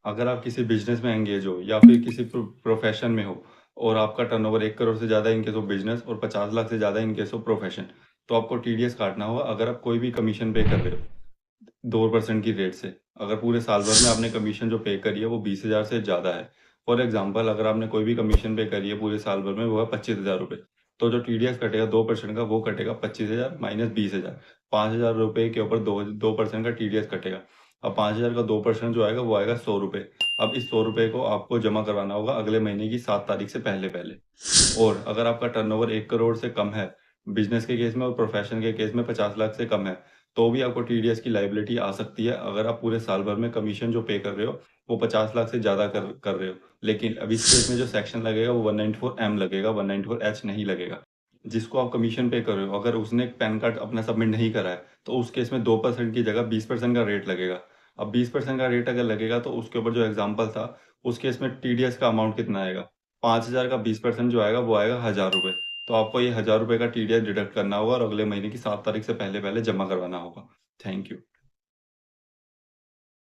अगर आप किसी बिजनेस में एंगेज हो या फिर किसी प्रोफेशन में हो और आपका टर्नओवर 1 करोड़ से ज़्यादा इन केस ऑफ बिजनेस और 50 लाख से ज़्यादा इन केस ऑफ प्रोफेशन, तो आपको टीडीएस काटना होगा अगर आप कोई भी कमीशन पे कर रहे हो 2% की रेट से। अगर पूरे साल भर में आपने कमीशन जो पे करी है वो 20,000 से ज़्यादा है। फॉर एग्जाम्पल अगर आपने कोई भी कमीशन पे करी है पूरे साल भर में वो है 25,000 रुपये, तो जो टीडीएस कटेगा 2% का वो कटेगा 25,000 माइनस 20,000। 5,000 रुपये के ऊपर 2% का टीडीएस कटेगा। अब 5,000 का 2% जो आएगा वो आएगा 100 रुपये। अब इस 100 रुपये को आपको जमा करवाना होगा अगले महीने की 7 तारीख से पहले पहले। और अगर आपका टर्नओवर 1 करोड़ से कम है बिजनेस के केस में और प्रोफेशन के केस में 50 लाख से कम है, तो भी आपको टीडीएस की लाइबिलिटी आ सकती है अगर आप पूरे साल भर में कमीशन जो पे कर रहे हो वो 50 लाख से ज़्यादा कर रहे हो। लेकिन अब इस केस में जो सेक्शन लगेगा वो 194M लगेगा, 194H नहीं लगेगा। जिसको आप कमीशन पे कर रहे हो अगर उसने पैन कार्ड अपना सबमिट नहीं करा है तो उस केस में 2% की जगह 20% का रेट लगेगा। अब 20% का रेट अगर लगेगा तो उसके ऊपर जो एग्जाम्पल था उस केस में टीडीएस का अमाउंट कितना आएगा? 5,000 का 20% जो आएगा वो आएगा 1,000 रुपये। तो आपको ये 1,000 रुपये का टीडीएस डिडक्ट करना होगा और अगले महीने की 7 तारीख से पहले पहले जमा करवाना होगा। Thank you.